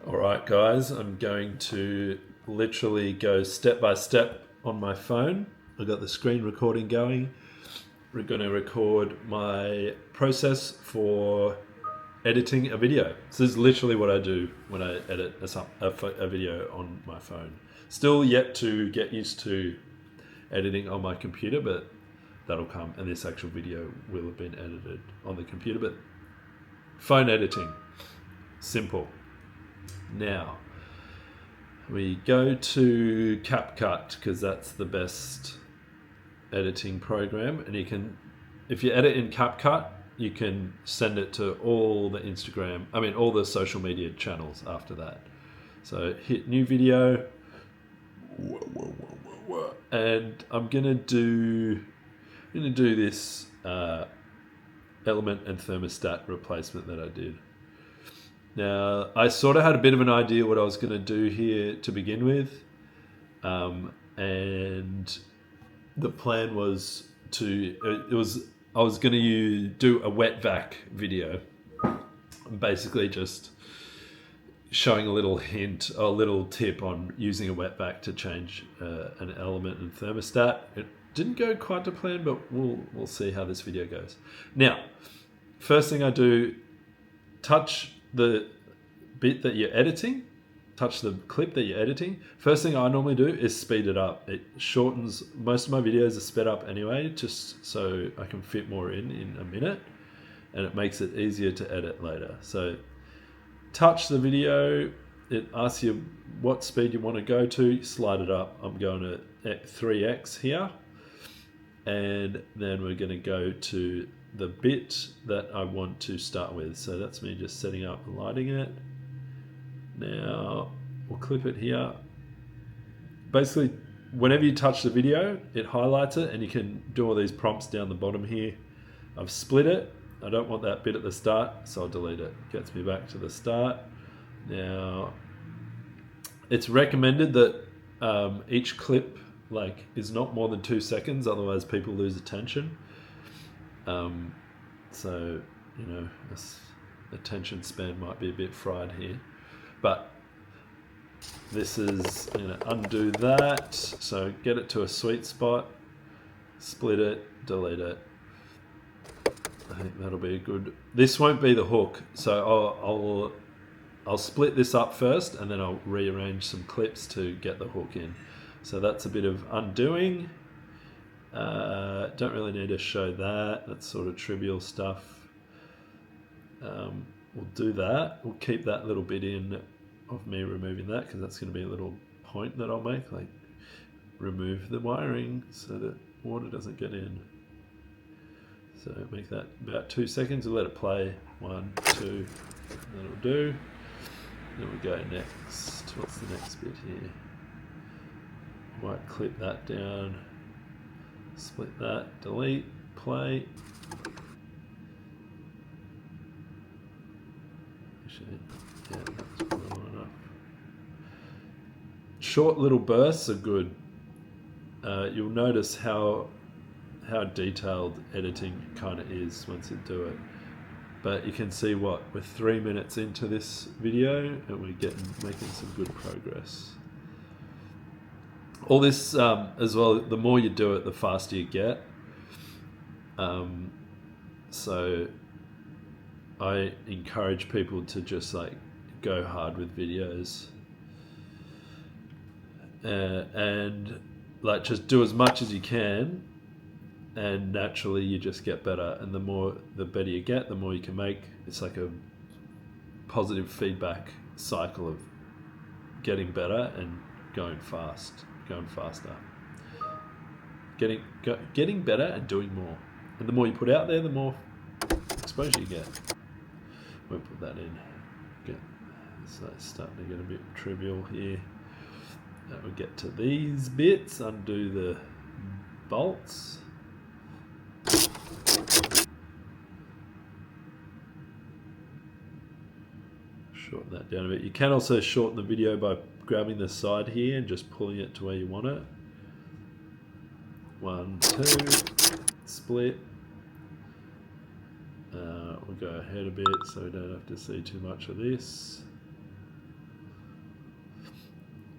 All right, guys, I'm going to literally go step by step on my phone. I've got the screen recording going. We're going to record my process for editing a video. So this is literally what I do when I edit a video on my phone. Still yet to get used to editing on my computer, but that'll come. And this actual video will have been edited on the computer, but phone editing, simple. Now, we go to CapCut because that's the best editing program, and you can, if you edit in CapCut, you can send it to all the social media channels after that. So hit new video, and I'm gonna do this element and thermostat replacement that I did. Now, I sort of had a bit of an idea what I was going to do here to begin with. And the plan was I was going to do a wet vac video. Basically just showing a little hint, a little tip on using a wet vac to change an element and thermostat. It didn't go quite to plan, but we'll see how this video goes. Now, first thing I do, touch the bit that you're editing, touch the clip that you're editing. First thing I normally do is speed it up. It shortens, most of my videos are sped up anyway, just so I can fit more in a minute, and it makes it easier to edit later. So touch the video, it asks you what speed you want to go to, slide it up. I'm going to 3x here, and then we're going to go to the bit that I want to start with. So that's me just setting up and lighting it. Now we'll clip it here. Basically, whenever you touch the video, it highlights it, and you can do all these prompts down the bottom here. I've split it. I don't want that bit at the start, so I'll delete it. Gets me back to the start. Now, it's recommended that each clip is not more than 2 seconds, otherwise people lose attention. So, this attention span might be a bit fried here, but this is, undo that. So get it to a sweet spot, split it, delete it. I think that'll be a good, this won't be the hook. So I'll split this up first, and then I'll rearrange some clips to get the hook in. So that's a bit of undoing. Don't really need to show that. That's sort of trivial stuff. We'll do that. We'll keep that little bit in of me removing that, because that's going to be a little point that I'll make, like remove the wiring so that water doesn't get in. So make that about 2 seconds. We'll let it play. 1, 2, that'll do. Then we go next. What's the next bit here? Might clip that down. Split that, delete, play. Actually, yeah, that's probably enough. Short little bursts are good. You'll notice how detailed editing kind of is once you do it. But you can see we're 3 minutes into this video, and we're making some good progress. All this as well, the more you do it, the faster you get. So I encourage people to just go hard with videos, and just do as much as you can, and naturally you just get better. And the better you get, the more you can make. It's like a positive feedback cycle of getting better and going faster, getting better and doing more. And the more you put out there, the more exposure you get. We'll put that in. So it's starting to get a bit trivial here. Now we get to these bits, undo the bolts. Shorten that down a bit. You can also shorten the video by grabbing the side here and just pulling it to where you want it. 1, 2, split. We'll go ahead a bit so we don't have to see too much of this.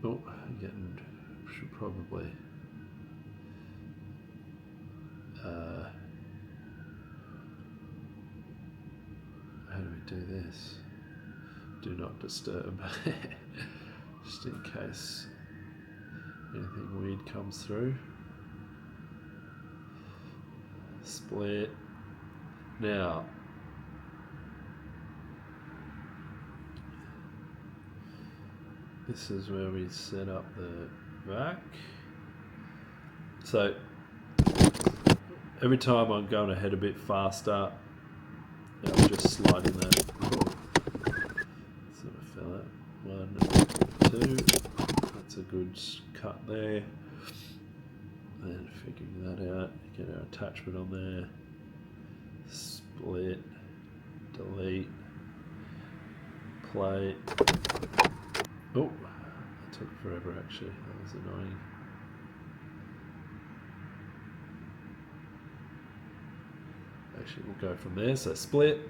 Oh, again, should probably. How do we do this? Do not disturb. Just in case anything weird comes through. Split. Now, this is where we set up the rack. So every time I'm going ahead a bit faster, I'm just sliding that. Sort of fell out. 1, 2. That's a good cut there. And figuring that out, get our attachment on there. Split, delete, play. Oh, that took forever actually. That was annoying. Actually, we'll go from there. So split,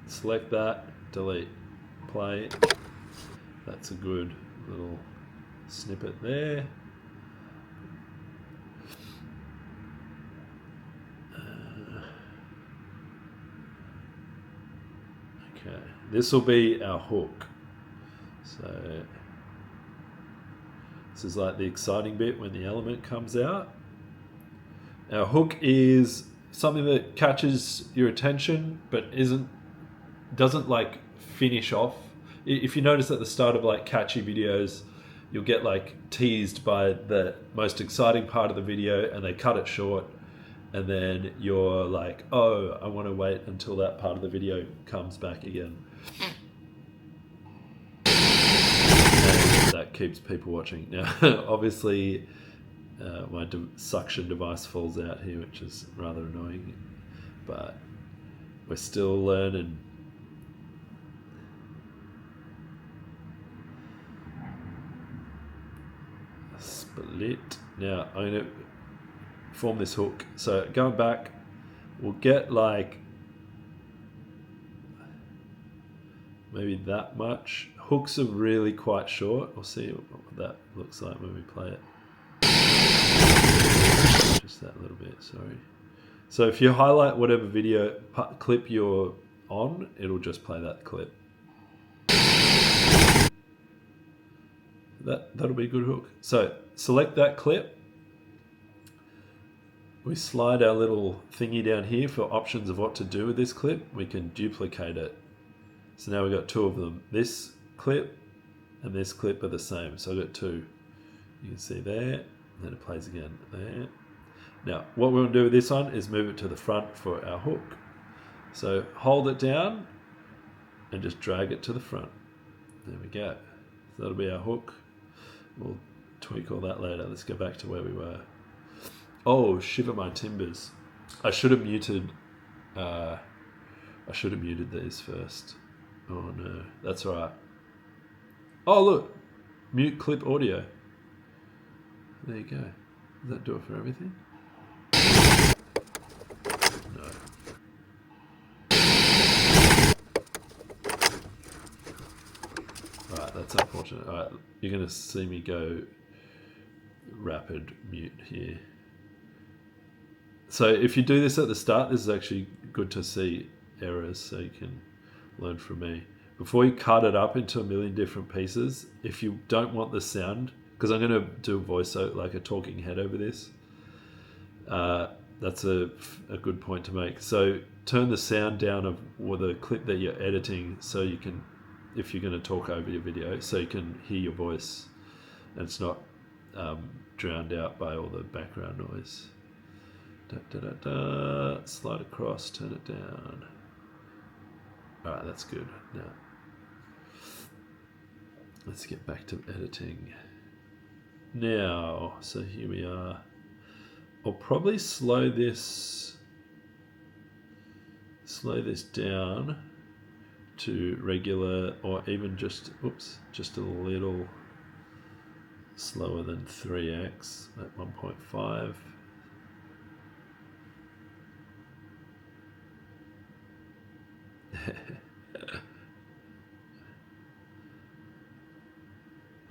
select that, delete, play. That's a good little snippet there. Okay, this will be our hook. So this is like the exciting bit when the element comes out. Our hook is something that catches your attention but doesn't like finish off. If you notice at the start of like catchy videos, you'll get like teased by the most exciting part of the video and they cut it short, and then you're like, oh, I want to wait until that part of the video comes back again. And that keeps people watching. Now, obviously, my suction device falls out here, which is rather annoying, but we're still learning. Split. Now, I'm going to form this hook. So going back, we'll get like maybe that much. Hooks are really quite short. We'll see what that looks like when we play it. Just that little bit, sorry. So if you highlight whatever video clip you're on, it'll just play that clip. That'll be a good hook. So select that clip. We slide our little thingy down here for options of what to do with this clip. We can duplicate it. So now we've got 2 of them. This clip and this clip are the same. So I've got 2. You can see there, and then it plays again there. Now, what we want to do with this one is move it to the front for our hook. So hold it down and just drag it to the front. There we go. So that'll be our hook. We'll tweak all that later. Let's go back to where we were. Oh, shiver my timbers. I should have muted these first. Oh no, that's all right. Oh look, mute clip audio. There you go. Does that do it for everything? No. Alright, that's unfortunate. Alright, you're going to see me go rapid mute here. So if you do this at the start, this is actually good to see errors so you can learn from me. Before you cut it up into a million different pieces, if you don't want the sound, because I'm going to do a voiceover, like a talking head over this, that's a good point to make. So turn the sound down of the clip that you're editing so you can, if you're going to talk over your video, so you can hear your voice and it's not drowned out by all the background noise. Slide across, turn it down. Alright, that's good. Now, let's get back to editing. Now, so here we are. I'll probably slow this down to regular, or even just a little slower than 3x at 1.5.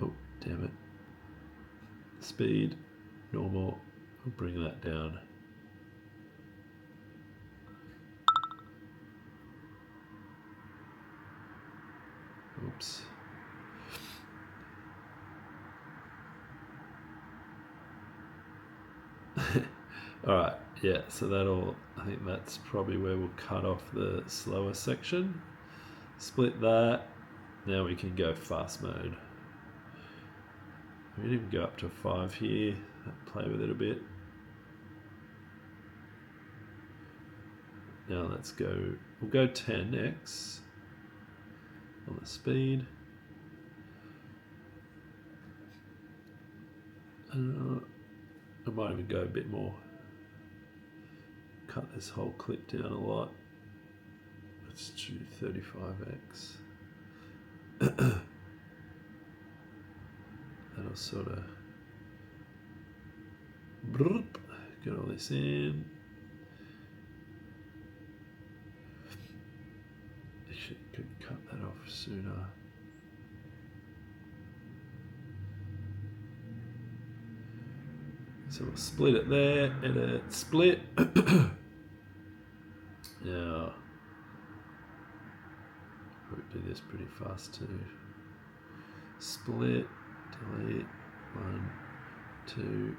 Oh, Damn it. Speed, normal. I'll bring that down. Oops. All right, yeah, so I think that's probably where we'll cut off the slower section. Split that. Now we can go fast mode. We can even go up to 5 here, play with it a bit. Now let's go, we'll go 10x on the speed. I might even go a bit more. Cut this whole clip down a lot. Let's do 35x. That'll sort of get all this in. Actually, could cut that off sooner. So we'll split it there, edit, split. Now, we'll do this pretty fast too. Split, delete, 1, 2.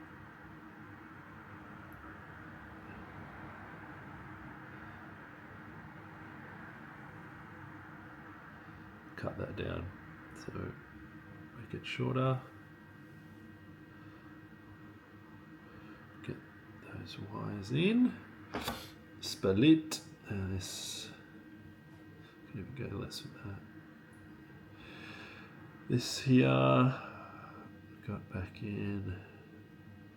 Cut that down, so make it shorter. Get those wires in. Split, and this, can even go less with that. This here, got back in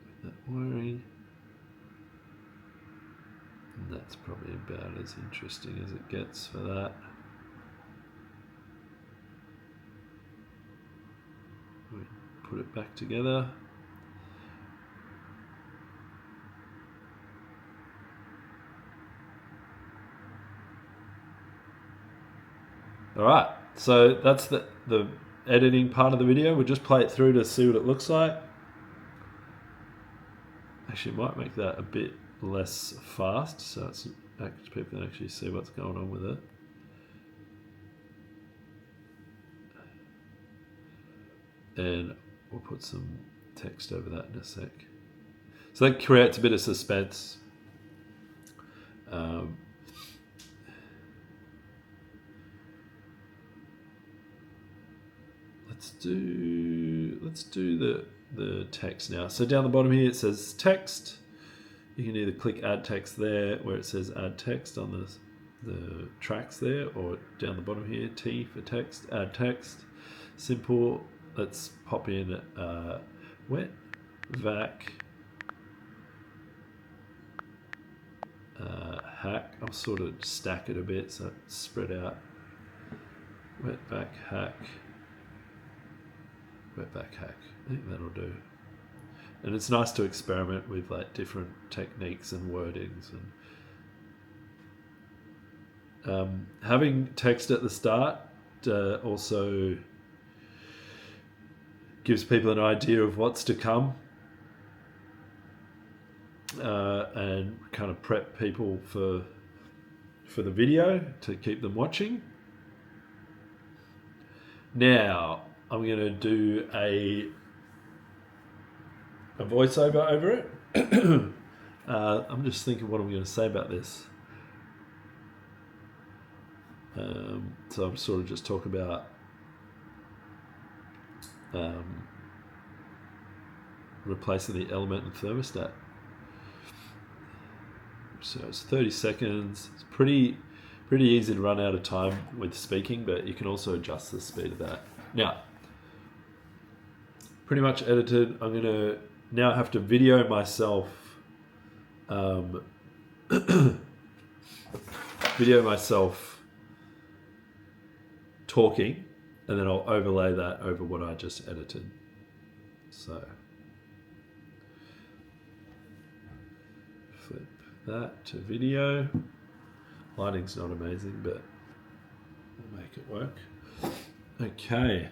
with that wiring. And that's probably about as interesting as it gets for that. We put it back together. All right, so that's the editing part of the video. We'll just play it through to see what it looks like. Actually, might make that a bit less fast, so it's people can actually see what's going on with it. And we'll put some text over that in a sec. So that creates a bit of suspense. Let's do the text now. So down the bottom here it says text. You can either click add text there where it says add text on the tracks there, or down the bottom here, T for text, add text. Simple. Let's pop in wet vac hack. I'll sort of stack it a bit so it's spread out. Wet vac hack. Wetback hack. I think that'll do. And it's nice to experiment with like different techniques and wordings, and having text at the start also gives people an idea of what's to come, and kind of prep people for the video to keep them watching. Now I'm going to do a voiceover over it. I'm just thinking what I'm going to say about this. So I'm sort of just talk about replacing the element and thermostat. So it's 30 seconds. It's pretty easy to run out of time with speaking, but you can also adjust the speed of that. Now, pretty much edited. I'm gonna now have to video myself, talking, and then I'll overlay that over what I just edited. So flip that to video. Lighting's not amazing, but we'll make it work. Okay.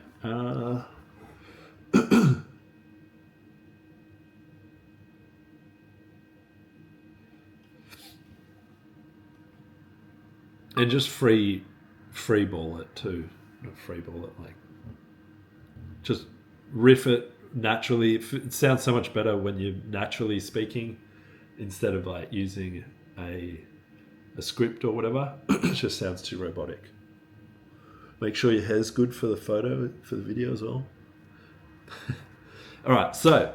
And just free ball it too. Not free ball it, like just riff it naturally. It sounds so much better when you're naturally speaking instead of like using a script or whatever. It just sounds too robotic. Make sure your hair's good for the photo, for the video as well. All right, so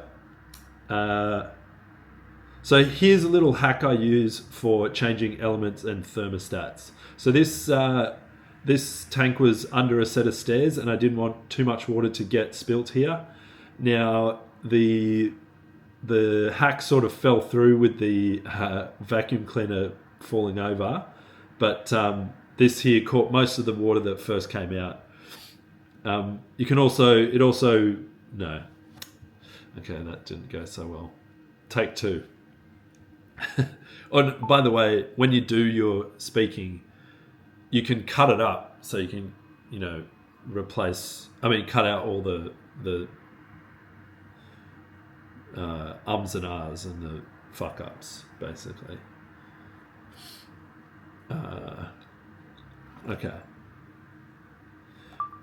here's a little hack I use for changing elements and thermostats. So this tank was under a set of stairs and I didn't want too much water to get spilt here. Now the hack sort of fell through with the vacuum cleaner falling over, but this here caught most of the water that first came out. You can also, no. Okay, that didn't go so well. Take two. Oh, by the way, when you do your speaking, you can cut it up so you can, cut out all the ums and ahs and the fuck ups, basically. Okay.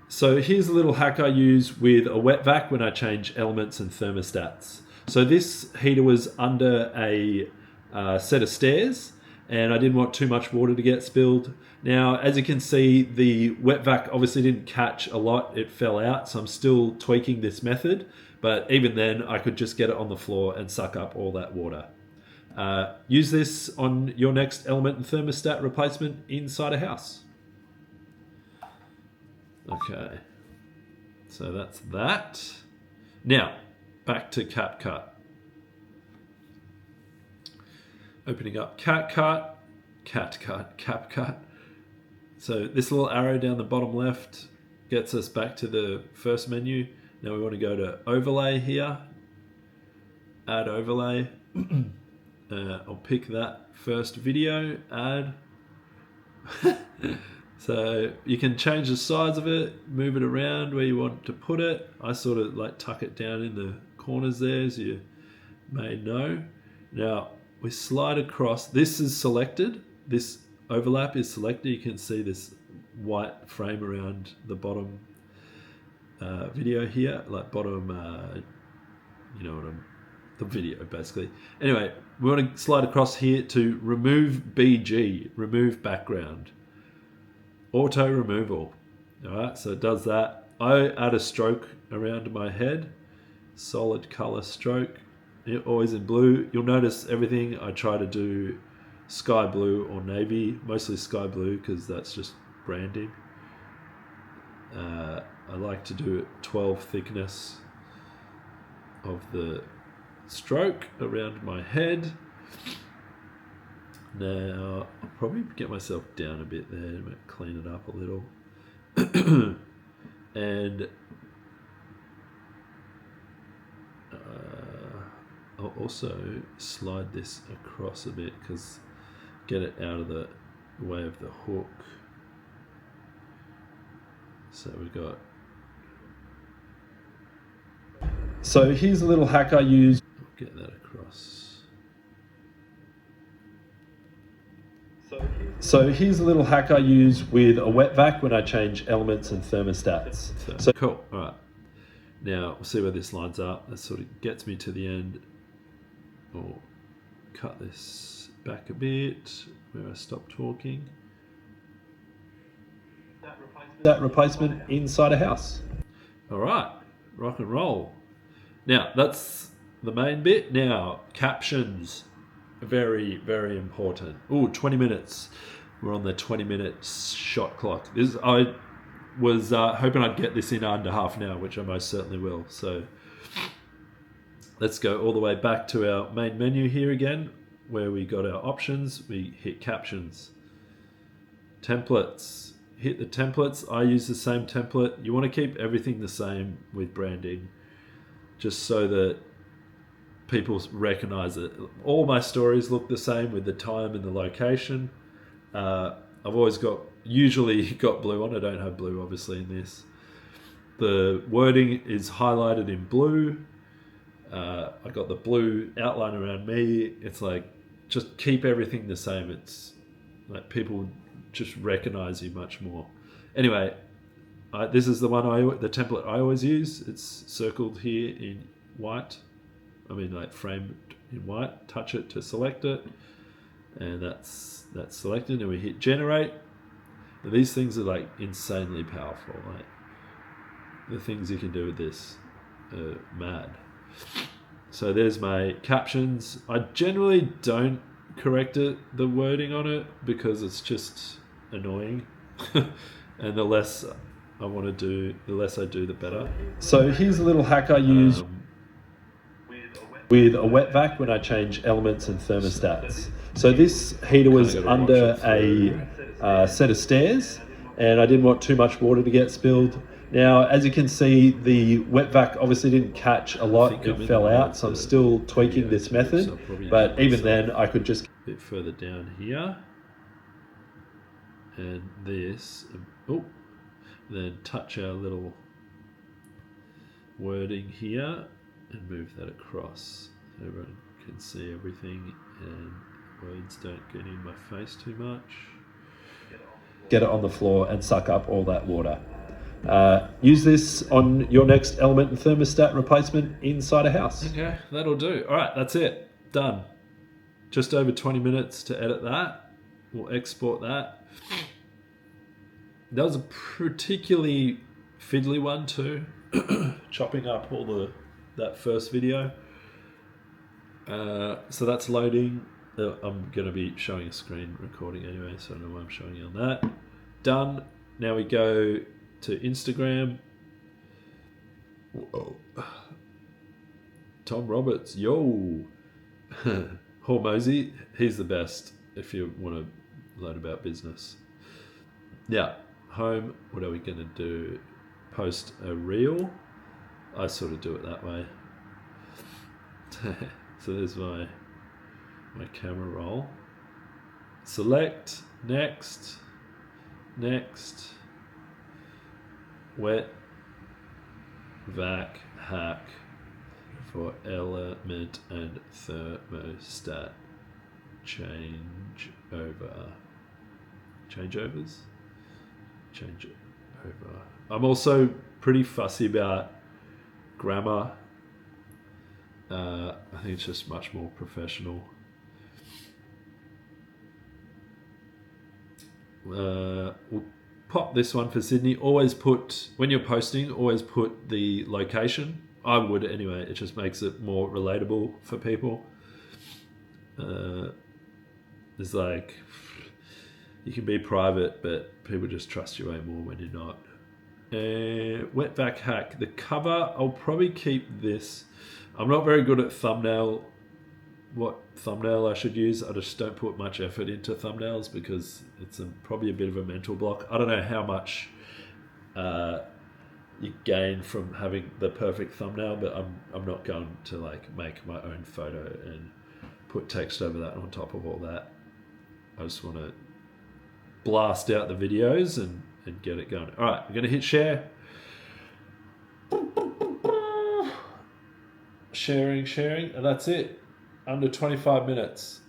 So here's a little hack I use with a wet vac when I change elements and thermostats. So this heater was under a set of stairs and I didn't want too much water to get spilled. Now, as you can see, the wet vac obviously didn't catch a lot. It fell out, so I'm still tweaking this method. But even then, I could just get it on the floor and suck up all that water. Use this on your next element and thermostat replacement inside a house. Okay, so that's that. Now, back to CapCut. Opening up CapCut. So this little arrow down the bottom left gets us back to the first menu. Now we want to go to overlay here. Add overlay. I'll pick that first video, add. So you can change the size of it, move it around where you want to put it. I sort of like tuck it down in the corners there, as you may know. Now we slide across. This is selected. This overlap is selected. You can see this white frame around the bottom video here, like bottom, the video basically. Anyway, we want to slide across here to remove BG, remove background. Auto removal. Alright, so it does that. I add a stroke around my head. Solid color stroke. Always in blue. You'll notice everything I try to do sky blue or navy. Mostly sky blue because that's just branding. I like to do it 12 thickness of the stroke around my head. Now, I'll probably get myself down a bit there, clean it up a little. And I'll also slide this across a bit because get it out of the way of the hook. So we've got... So here's a little hack I use. Get that across. So here's a little hack I use with a wet vac when I change elements and thermostats. So cool. All right. Now we'll see where this lines up. That sort of gets me to the end. Or cut this back a bit where I stop talking. That replacement inside a house. All right. Rock and roll. Now that's the main bit. Now captions. Very, very important. Oh, 20 minutes. We're on the 20-minute shot clock. I was hoping I'd get this in under half an hour, which I most certainly will. So let's go all the way back to our main menu here again, where we got our options. We hit captions. Templates. Hit the templates. I use the same template. You want to keep everything the same with branding, just so that people recognize it. All my stories look the same with the time and the location. I've always usually got blue on. I don't have blue obviously in this. The wording is highlighted in blue. I got the blue outline around me. It's like, just keep everything the same. It's like people just recognize you much more. Anyway, this is the template I always use. It's circled here in white. I mean, like framed in white. Touch it to select it, and that's selected. And we hit generate. And these things are like insanely powerful. Like the things you can do with this are mad. So there's my captions. I generally don't correct the wording on it because it's just annoying. And the less I want to do, the less I do, the better. So here's a little hack I use with a wet vac when I change elements and thermostats. So this heater was under a set of stairs, and I didn't want too much water to get spilled. Now, as you can see, the wet vac obviously didn't catch a lot, it fell out, so I'm still tweaking this method, but even then I could just... A bit further down here, and this, then touch our little wording here, and move that across so everyone can see everything and words don't get in my face too much. Get it on the floor and suck up all that water. Use this on your next element and thermostat replacement inside a house. Okay, that'll do. All right, that's it. Done. Just over 20 minutes to edit that. We'll export that. That was a particularly fiddly one too. Chopping up all that first video. So that's loading. I'm going to be showing a screen recording anyway, so I know why I'm showing you on that. Done. Now we go to Instagram. Whoa. Tom Roberts, yo. Hormozy, he's the best if you want to learn about business. Yeah, home. What are we going to do? Post a reel. I sort of do it that way. So there's my camera roll. Select, next, wet vac hack for element and thermostat changeovers. I'm also pretty fussy about grammar. I think it's just much more professional. We'll pop this one for Sydney. Always put, when you're posting, always put the location. I would anyway. It just makes it more relatable for people. It's like, you can be private, but people just trust you way more when you're not. Wet vac hack. The cover, I'll probably keep this. I'm not very good at what thumbnail I should use. I just don't put much effort into thumbnails because it's probably a bit of a mental block. I don't know how much you gain from having the perfect thumbnail, but I'm not going to like make my own photo and put text over that on top of all that. I just want to blast out the videos and get it going. All right, I'm going to hit share. Sharing, and that's it. Under 25 minutes.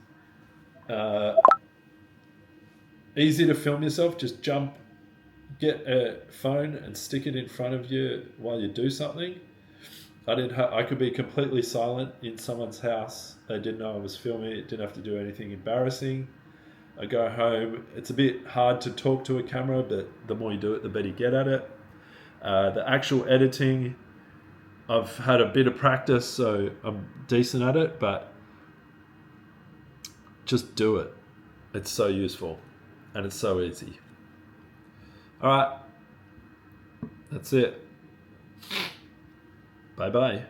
Easy to film yourself. Just get a phone and stick it in front of you while you do something. I could be completely silent in someone's house. They didn't know I was filming it. Didn't have to do anything embarrassing. I go home. It's a bit hard to talk to a camera, but the more you do it, the better you get at it. The actual editing, I've had a bit of practice, so I'm decent at it, but just do it. It's so useful and it's so easy. All right, that's it. Bye-bye.